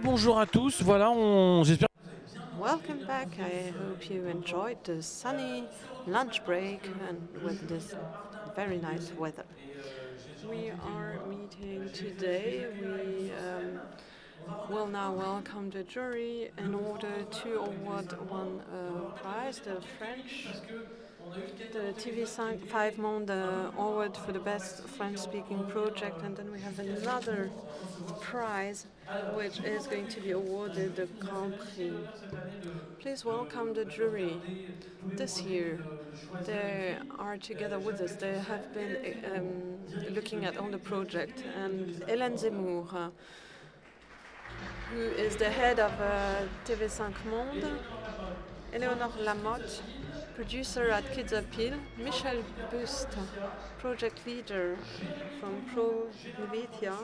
Rebonjour à tous. Voilà, j'espère. Welcome back. I hope you enjoyed the sunny lunch break and with this very nice weather. We are meeting today. We will now welcome the jury in order to award one prize, the TV5 Monde Award for the best French-speaking project, and then we have another prize which is going to be awarded the Grand Prix. Please welcome the jury. This year they are together with us. They have been looking at all the project, and Hélène Zemmour, who is the head of TV5 Monde, Eleonore Lamotte, producer at Kids Appeal, Michel Buste, project leader from Pro Helvetia,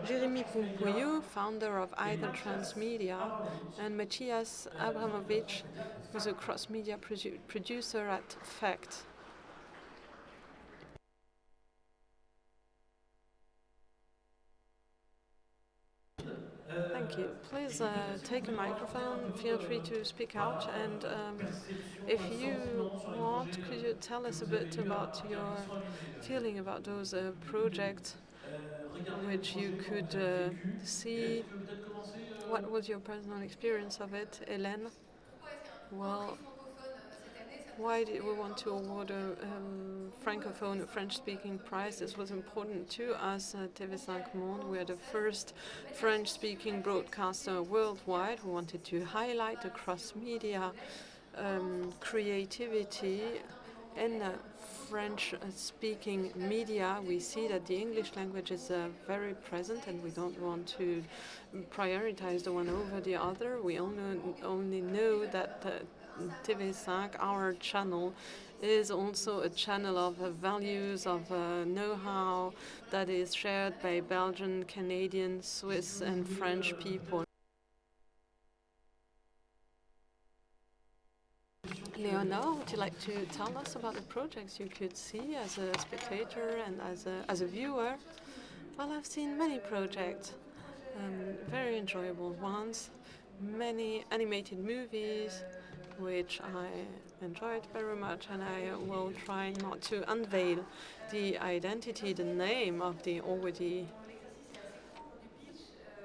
Jérémy Pompouillou, founder of Either Transmedia, and Matthias Abramovich, who's a cross-media producer at FACT. Thank you. Please take a microphone. Feel free to speak out. And if you want, could you tell us a bit about your feeling about those projects which you could see? What was your personal experience of it, Hélène? Well, why did we want to award a Francophone French-speaking prize? This was important to us at TV5 Monde. We are the first French-speaking broadcaster worldwide who wanted to highlight the cross-media creativity in French-speaking media. We see that the English language is very present, and we don't want to prioritize the one over the other. We only know that TV5, our channel, is also a channel of values, of know-how that is shared by Belgian, Canadian, Swiss, and French people. Leonore, would you like to tell us about the projects you could see as a spectator and as a viewer? Well, I've seen many projects, very enjoyable ones, many animated movies, which I enjoyed very much, and I will try not to unveil the identity, the name of the awardee.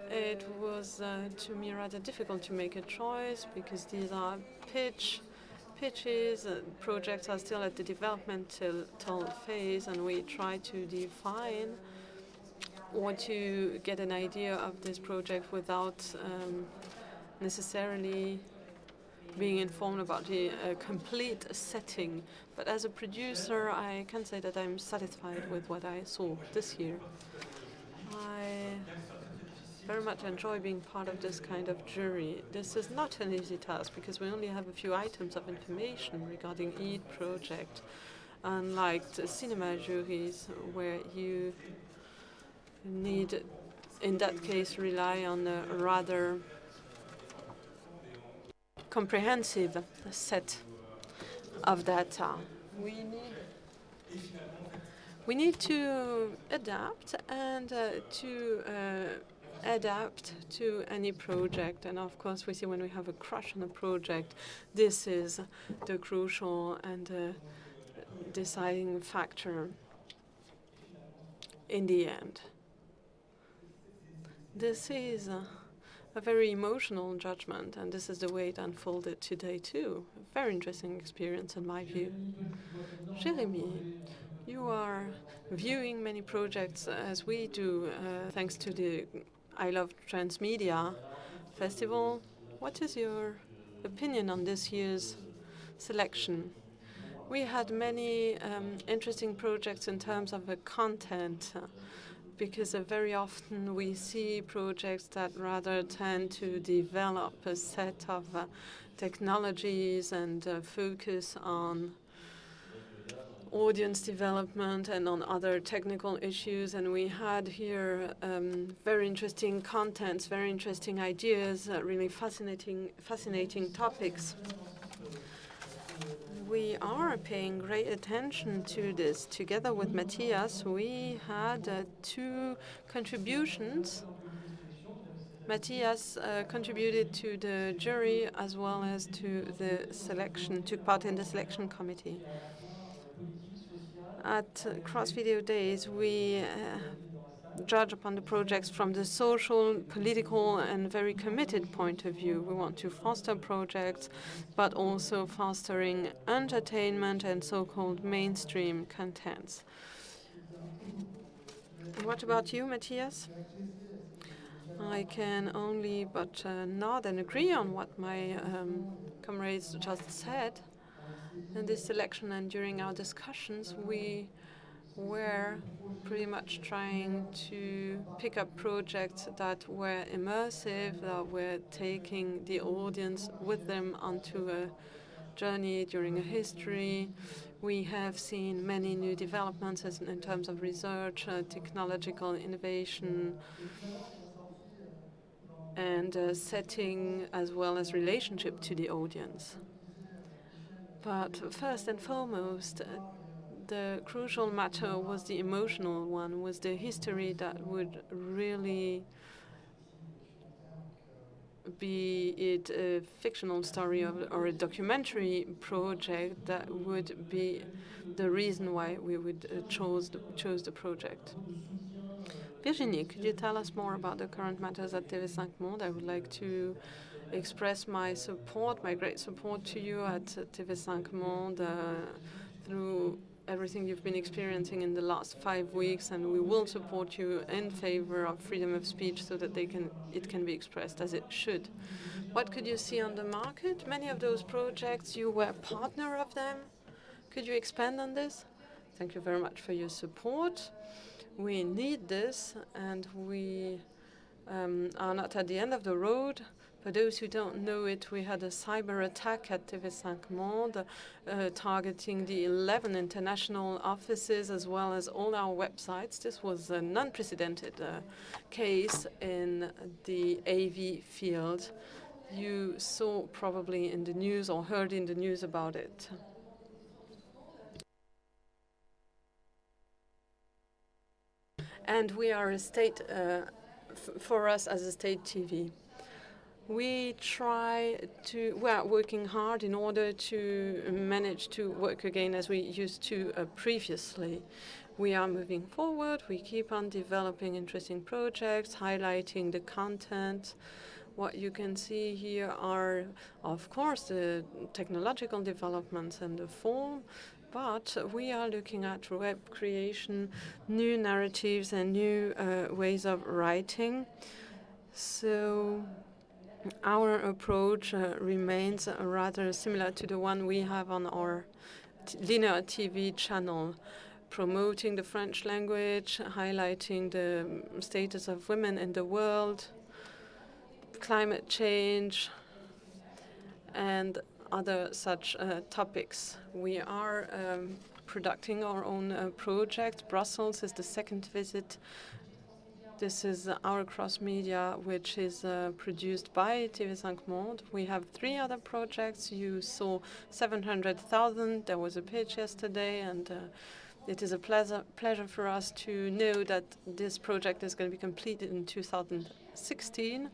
It was, to me, rather difficult to make a choice because these are pitches, projects are still at the developmental phase, and we try to define or to get an idea of this project without necessarily being informed about the complete setting. But as a producer, I can say that I'm satisfied with what I saw this year. I very much enjoy being part of this kind of jury. This is not an easy task because we only have a few items of information regarding each project, unlike the cinema juries where you need, in that case, rely on a rather comprehensive set of data. We need to adapt and adapt to any project. And of course, we see when we have a crush on a project, this is the crucial and deciding factor in the end. This is a very emotional judgment, and this is the way it unfolded today too. A very interesting experience in my view. Jérémy, you are viewing many projects as we do, thanks to the I Love Transmedia Festival. What is your opinion on this year's selection? We had many interesting projects in terms of the content, because very often we see projects that rather tend to develop a set of technologies and focus on audience development and on other technical issues. And we had here very interesting contents, very interesting ideas, really fascinating topics. We are paying great attention to this. Together with Matthias, we had two contributions Matthias contributed to the jury as well as to the selection, took part in the selection committee. At Cross Video Days, we judge upon the projects from the social, political, and very committed point of view. We want to foster projects, but also fostering entertainment and so-called mainstream contents. What about you, Matthias? I can only but nod and agree on what my comrades just said. In this selection and during our discussions, we were pretty much trying to pick up projects that were immersive, that were taking the audience with them onto a journey during a history. We have seen many new developments in terms of research, technological innovation, and setting as well as relationship to the audience. But first and foremost, the crucial matter was the emotional one, was the history that would really be it a fictional story or a documentary project that would be the reason why we would chose the project. Virginie, could you tell us more about the current matters at TV5 Monde? I would like to express my support, my great support to you at TV5 Monde through everything you've been experiencing in the last 5 weeks, and we will support you in favor of freedom of speech so that it can be expressed as it should. What could you see on the market? Many of those projects, you were a partner of them. Could you expand on this? Thank you very much for your support. We need this, and we are not at the end of the road. For those who don't know it, we had a cyber attack at TV5 Monde targeting the 11 international offices as well as all our websites. This was an unprecedented case in the AV field. You saw probably in the news or heard in the news about it. And we are a state, for us as a state TV. We are working hard in order to manage to work again as we used to previously. We are moving forward. We keep on developing interesting projects, highlighting the content. What you can see here are, of course, the technological developments and the form, but we are looking at web creation, new narratives, and new ways of writing. So our approach remains rather similar to the one we have on our linear TV channel, promoting the French language, highlighting the status of women in the world, climate change, and other such topics. We are conducting our own project. Brussels is the second visit. This is our cross media, which is produced by TV5 Monde. We have 3 other projects. You saw 700,000. There was a pitch yesterday, and it is a pleasure for us to know that this project is going to be completed in 2016.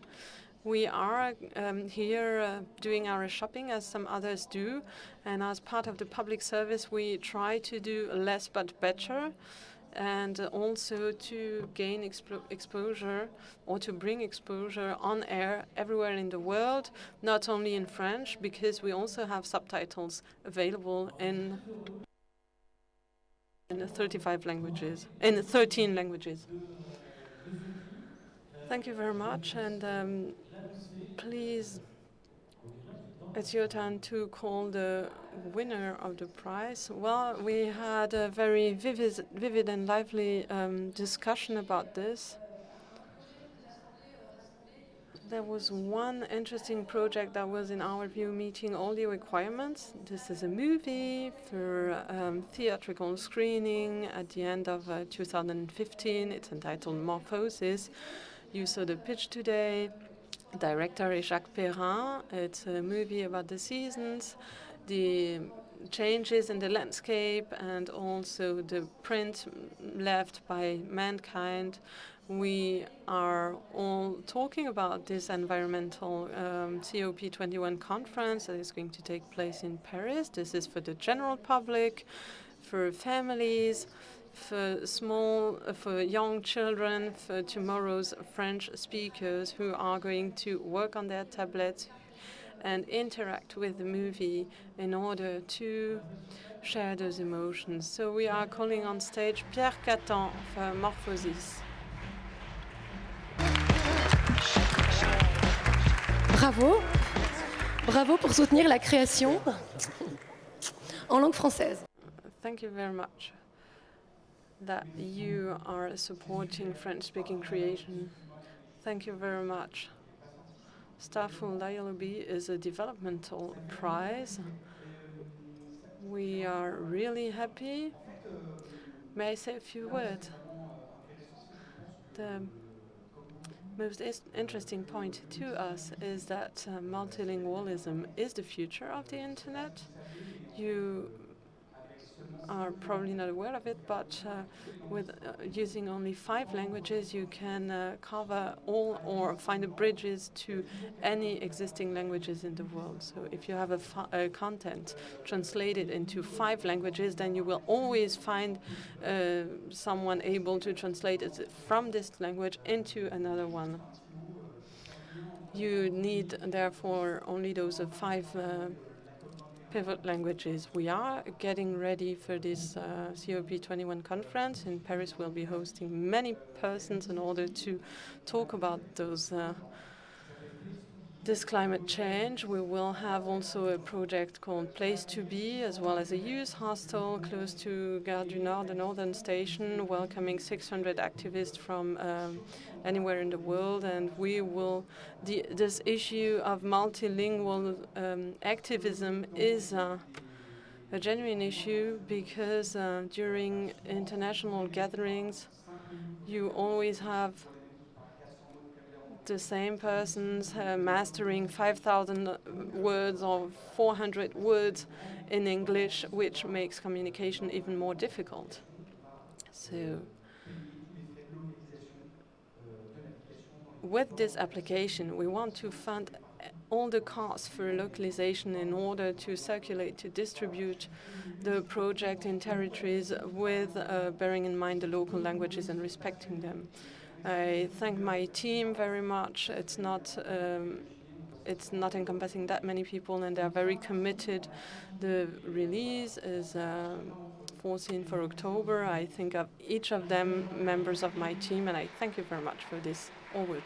We are here doing our shopping as some others do, and as part of the public service, we try to do less but better, and also to gain exposure or to bring exposure on air everywhere in the world, not only in French, because we also have subtitles available in 13 languages. Thank you very much, and please, it's your turn to call the winner of the prize. Well, we had a very vivid and lively discussion about this. There was one interesting project that was, in our view, meeting all the requirements. This is a movie for theatrical screening at the end of 2015. It's entitled Morphosis. You saw the pitch today. Director is Jacques Perrin. It's a movie about the seasons. The changes in the landscape and also the print left by mankind. We are all talking about this environmental COP21 conference that is going to take place in Paris. This is for the general public, for families, for young children, for tomorrow's French speakers who are going to work on their tablets and interact with the movie in order to share those emotions. So we are calling on stage Pierre Catan for Morphosis. Bravo. Bravo pour soutenir la création en langue française. Thank you very much that you are supporting French-speaking creation. Thank you very much. Starful Dialogue is a developmental prize. We are really happy. May I say a few words? The most interesting point to us is that multilingualism is the future of the internet. You are probably not aware of it, but with using only 5 languages, you can cover all or find the bridges to any existing languages in the world. So if you have a content translated into 5 languages, then you will always find someone able to translate it from this language into another one. You need, therefore, only those 5 pivot languages. We are getting ready for this COP21 conference. In Paris, we'll be hosting many persons in order to talk about this climate change. We will have also a project called Place to Be, as well as a youth hostel close to Gare du Nord, the northern station, welcoming 600 activists from anywhere in the world. And we will, this issue of multilingual activism is a genuine issue because during international gatherings, you always have the same persons mastering 5,000 words or 400 words in English, which makes communication even more difficult. So with this application, we want to fund all the costs for localization in order to circulate, to distribute the project in territories with bearing in mind the local languages and respecting them. I thank my team very much. It's not encompassing that many people, and they're very committed. The release is foreseen for October. I think of each of them members of my team, and I thank you very much for this award.